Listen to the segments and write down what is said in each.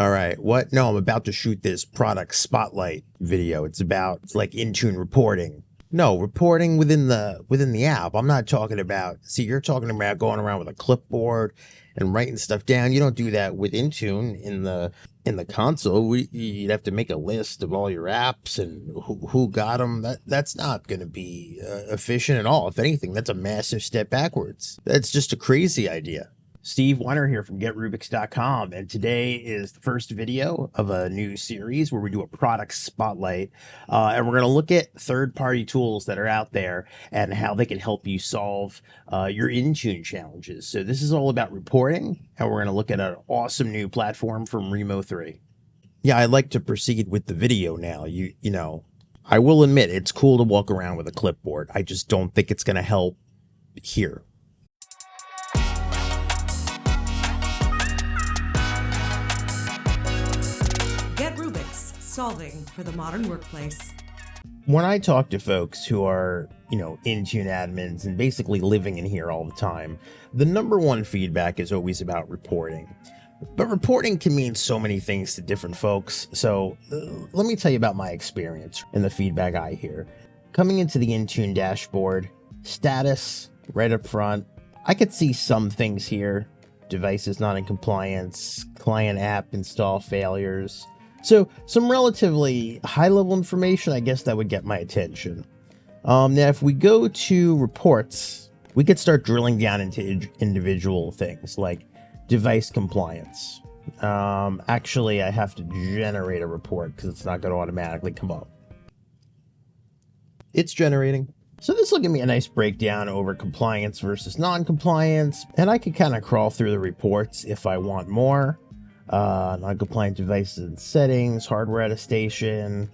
All right. What? No, I'm about to shoot this product spotlight video. It's like Intune reporting. No, reporting within the app. I'm not talking about, see, you're talking about going around with a clipboard and writing stuff down. You don't do that with Intune in the console. You'd have to make a list of all your apps and who got them. That's not going to be efficient at all. If anything, that's a massive step backwards. That's just a crazy idea. Steve Weiner here from GetRubix.com, and today is the first video of a new series where we do a product spotlight, and we're going to look at third-party tools that are out there and how they can help you solve your Intune challenges. So this is all about reporting, and we're going to look at an awesome new platform from Rimo3. Yeah, I'd like to proceed with the video now. You know, I will admit it's cool to walk around with a clipboard. I just don't think it's going to help here. Solving for the modern workplace. When I talk to folks who are, Intune admins and basically living in here all the time, the number one feedback is always about reporting. But reporting can mean so many things to different folks. So let me tell you about my experience and the feedback I hear. Coming into the Intune dashboard, status right up front, I could see some things here. Devices not in compliance, client app install failures. So some relatively high-level information, I guess that would get my attention. Now, if we go to reports, we could start drilling down into individual things like device compliance. Actually, I have to generate a report because it's not going to automatically come up. It's generating. So this will give me a nice breakdown over compliance versus non-compliance, and I can kind of crawl through the reports if I want more. Non-compliant devices and settings, hardware attestation.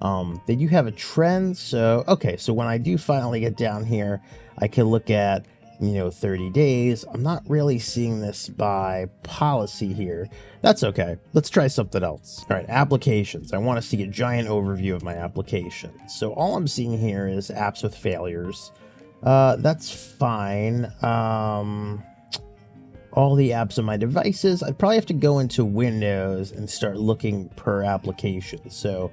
They do have a trend. So, okay. So when I do finally get down here, I can look at, 30 days. I'm not really seeing this by policy here. That's okay. Let's try something else. All right. Applications. I want to see a giant overview of my application. So all I'm seeing here is apps with failures. That's fine. All the apps on my devices, I'd probably have to go into Windows and start looking per application. So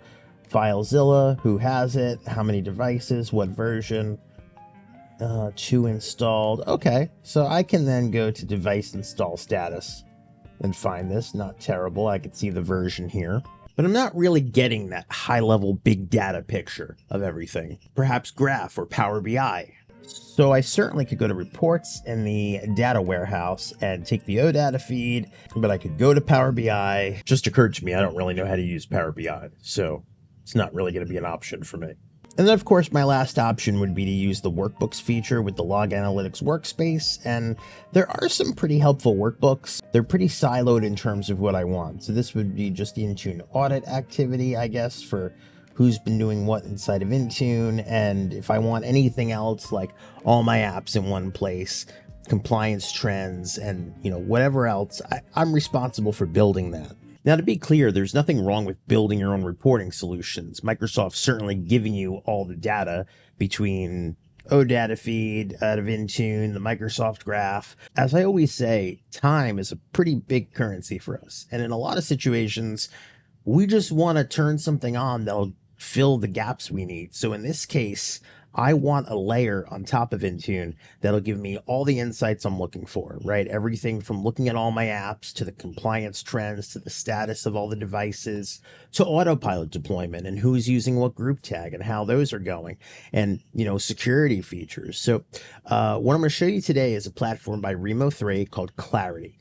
FileZilla, who has it, how many devices, what version, 2 installed. Okay, so I can then go to device install status and find this. Not terrible. I can see the version here. But I'm not really getting that high-level big data picture of everything. Perhaps Graph or Power BI. So I certainly could go to reports in the data warehouse and take the OData feed, but I could go to Power BI. Just occurred to me, I don't really know how to use Power BI, so it's not really going to be an option for me. And then, of course, my last option would be to use the workbooks feature with the Log Analytics workspace, and there are some pretty helpful workbooks. They're pretty siloed in terms of what I want. So this would be just the Intune audit activity, I guess, for who's been doing what inside of Intune, and if I want anything else, like all my apps in one place, compliance trends, and whatever else, I'm responsible for building that. Now, to be clear, there's nothing wrong with building your own reporting solutions. Microsoft's certainly giving you all the data between OData feed out of Intune, the Microsoft Graph. As I always say, time is a pretty big currency for us, and in a lot of situations, we just want to turn something on that'll fill the gaps we need. So in this case, I want a layer on top of Intune that'll give me all the insights I'm looking for, right? Everything from looking at all my apps to the compliance trends, to the status of all the devices, to autopilot deployment and who's using what group tag and how those are going, and, security features. So what I'm going to show you today is a platform by Rimo3 called Clarity.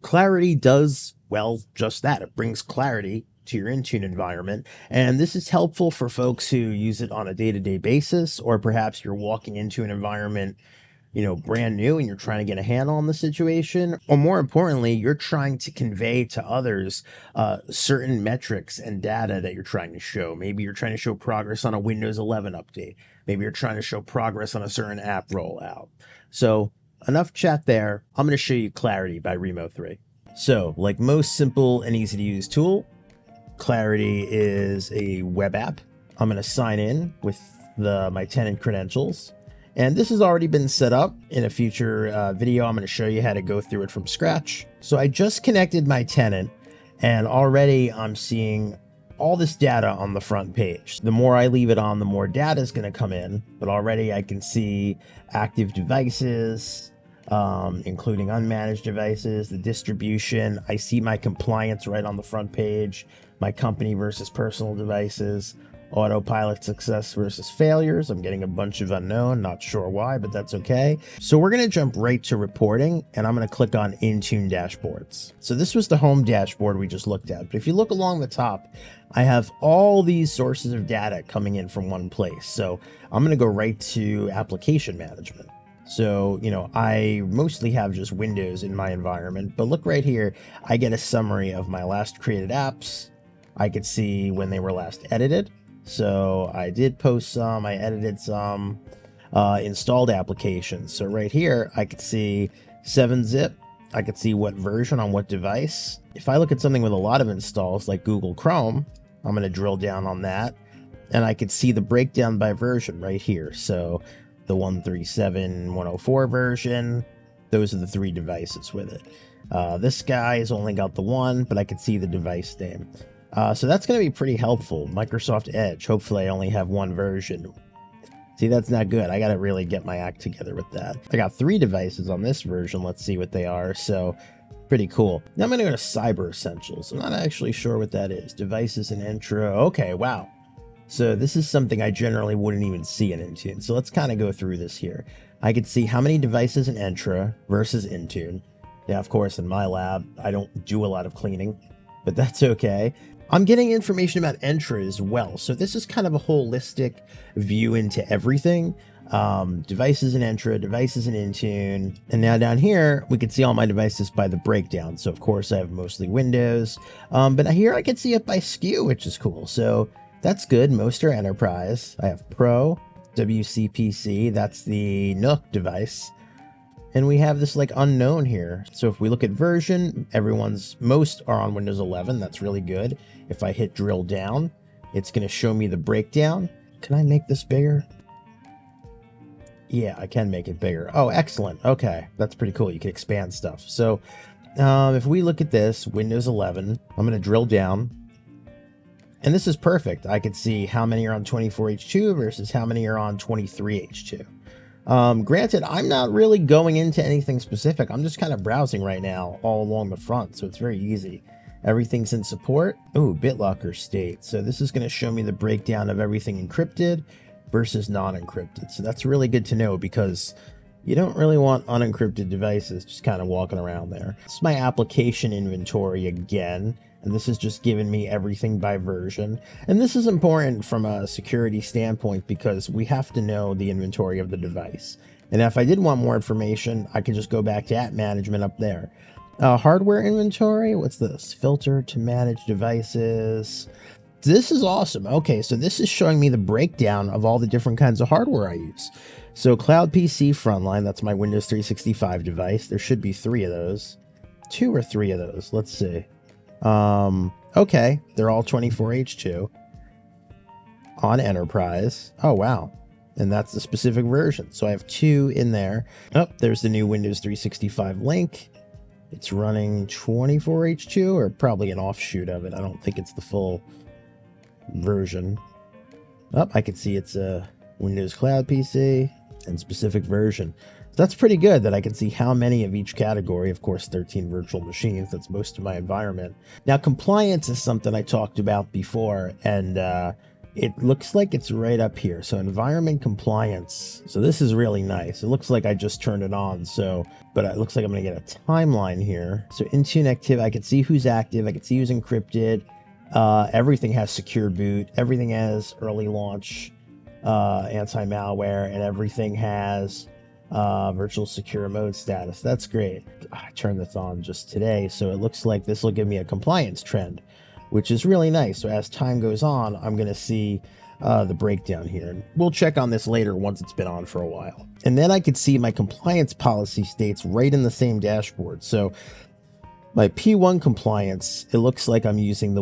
Clarity does, well, just that. It brings clarity to your Intune environment, and this is helpful for folks who use it on a day-to-day basis, or perhaps you're walking into an environment, brand new and you're trying to get a handle on the situation, or more importantly, you're trying to convey to others certain metrics and data that you're trying to show. Maybe you're trying to show progress on a Windows 11 update. Maybe you're trying to show progress on a certain app rollout. So enough chat there. I'm going to show you Clarity by Rimo3. So, like most simple and easy to use tool, Clarity is a web app. I'm going to sign in with my tenant credentials, and this has already been set up. In a future video, I'm going to show you how to go through it from scratch. So I just connected my tenant, And already I'm seeing all this data on the front page. The more I leave it on, the more data is going to come in. But already I can see active devices, including unmanaged devices, the distribution. I see my compliance right on the front page, my company versus personal devices, autopilot success versus failures. I'm getting a bunch of unknown, not sure why, but that's okay. So we're going to jump right to reporting, and I'm going to click on Intune dashboards. So this was the home dashboard we just looked at. But if you look along the top, I have all these sources of data coming in from one place. So I'm going to go right to application management. So, I mostly have just Windows in my environment, but look right here, I get a summary of my last created apps. I could see when they were last edited. So I did post some, I edited some, installed applications. So right here, I could see 7-zip. I could see what version on what device. If I look at something with a lot of installs like Google Chrome, I'm going to drill down on that. And I could see the breakdown by version right here. So the 137.104 version, those are the 3 devices with it. This guy's only got the 1, but I could see the device name. So that's going to be pretty helpful. Microsoft Edge. Hopefully I only have 1 version. See, that's not good. I got to really get my act together with that. I got 3 devices on this version. Let's see what they are. So pretty cool. Now I'm going to go to Cyber Essentials. I'm not actually sure what that is. Devices and intro. Okay, wow. So this is something I generally wouldn't even see in Intune. So let's kind of go through this here. I could see how many devices in Entra versus Intune. Yeah, of course, in my lab, I don't do a lot of cleaning, but that's okay. I'm getting information about Entra as well. So this is kind of a holistic view into everything. Devices in Entra, devices in Intune. And now down here, we can see all my devices by the breakdown. So of course I have mostly Windows, but here I can see it by SKU, which is cool. So that's good. Most are enterprise. I have Pro, WCPC, that's the Nook device. And we have this like unknown here. So if we look at version, most are on Windows 11. That's really good. If I hit drill down, it's going to show me the breakdown. Can I make this bigger? Yeah, I can make it bigger. Oh, excellent. Okay, that's pretty cool. You can expand stuff. So if we look at this, Windows 11, I'm going to drill down. And this is perfect. I could see how many are on 24H2 versus how many are on 23H2. Granted, I'm not really going into anything specific. I'm just kind of browsing right now all along the front, so it's very easy. Everything's in support. Ooh, BitLocker state. So this is going to show me the breakdown of everything encrypted versus non-encrypted. So that's really good to know because you don't really want unencrypted devices just kind of walking around there. This is my application inventory again. And this is just giving me everything by version. And this is important from a security standpoint because we have to know the inventory of the device. And if I did want more information, I could just go back to app management up there. Hardware inventory, what's this? Filter to manage devices. This is awesome. Okay, so this is showing me the breakdown of all the different kinds of hardware I use. So Cloud PC Frontline, that's my Windows 365 device. There should be 3 of those. 2 or 3 of those, let's see. Okay, they're all 24H2 on enterprise. Oh, wow. And that's the specific version. So I have 2 in there. Oh, there's the new Windows 365 link. It's running 24H2 or probably an offshoot of it. I don't think it's the full version. Oh, I can see it's a Windows Cloud PC and specific version. That's pretty good that I can see how many of each category. Of course, 13 virtual machines. That's most of my environment. Now, compliance is something I talked about before, and it looks like it's right up here. So environment compliance. So this is really nice. It looks like I just turned it on. But it looks like I'm going to get a timeline here. So Intune active, I can see who's active. I can see who's encrypted. Everything has secure boot. Everything has early launch, anti-malware, and everything has virtual secure mode status. That's great. I turned this on just today, so it looks like this will give me a compliance trend, which is really nice. So as time goes on, I'm going to see the breakdown here. And we'll check on this later once it's been on for a while. And then I could see my compliance policy states right in the same dashboard. So my P1 compliance, it looks like I'm using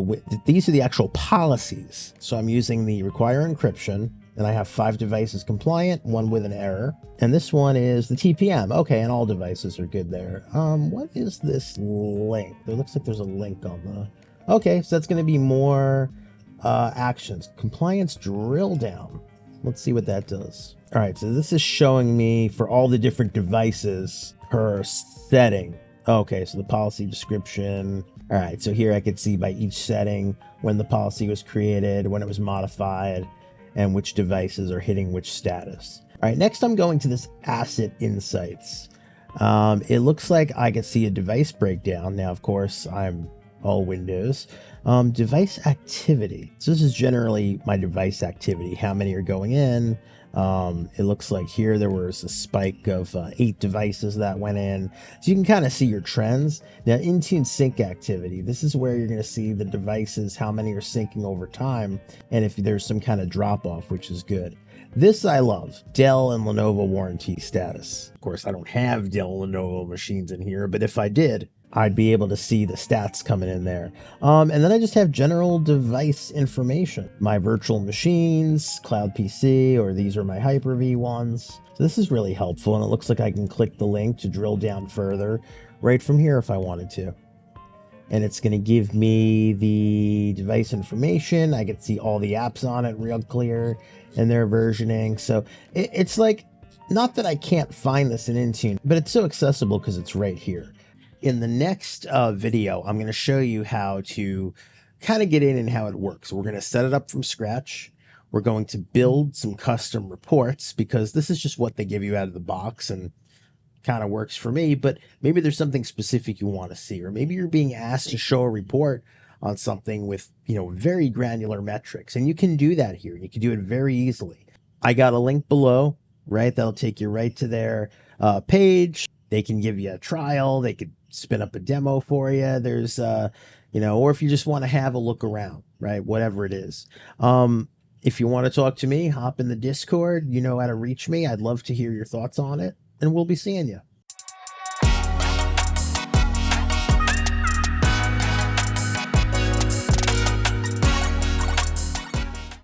these are the actual policies. So I'm using the require encryption, and I have 5 devices compliant, 1 with an error. And this one is the TPM. Okay, and all devices are good there. What is this link? It looks like there's a link on Okay, so that's going to be more actions. Compliance drill down. Let's see what that does. All right, so this is showing me for all the different devices per setting. Okay, so the policy description. All right, so here I could see by each setting when the policy was created, when it was modified, and which devices are hitting which status. All right, next I'm going to this asset insights. It looks like I can see a device breakdown. Now, of course, I'm all Windows. Device activity. So this is generally my device activity. How many are going in? It looks like here there was a spike of 8 devices that went in. So you can kind of see your trends. Now, Intune sync activity. This is where you're going to see the devices, how many are syncing over time, and if there's some kind of drop off, which is good. This I love, Dell and Lenovo warranty status. Of course, I don't have Dell and Lenovo machines in here, but if I did, I'd be able to see the stats coming in there. And then I just have general device information. My virtual machines, cloud PC, or these are my Hyper-V ones. So this is really helpful, and it looks like I can click the link to drill down further right from here if I wanted to. And it's going to give me the device information. I can see all the apps on it real clear and their versioning. So it's like, not that I can't find this in Intune, but it's so accessible because it's right here. In the next video, I'm going to show you how to kind of get in and how it works. We're going to set it up from scratch. We're going to build some custom reports because this is just what they give you out of the box and kind of works for me, but maybe there's something specific you want to see, or maybe you're being asked to show a report on something with, very granular metrics, and you can do that here. You can do it very easily. I got a link below, right? That'll take you right to their page. They can give you a trial. They could spin up a demo for you. There's, or if you just want to have a look around, right? Whatever it is. If you want to talk to me, hop in the Discord. You know how to reach me. I'd love to hear your thoughts on it, and we'll be seeing you.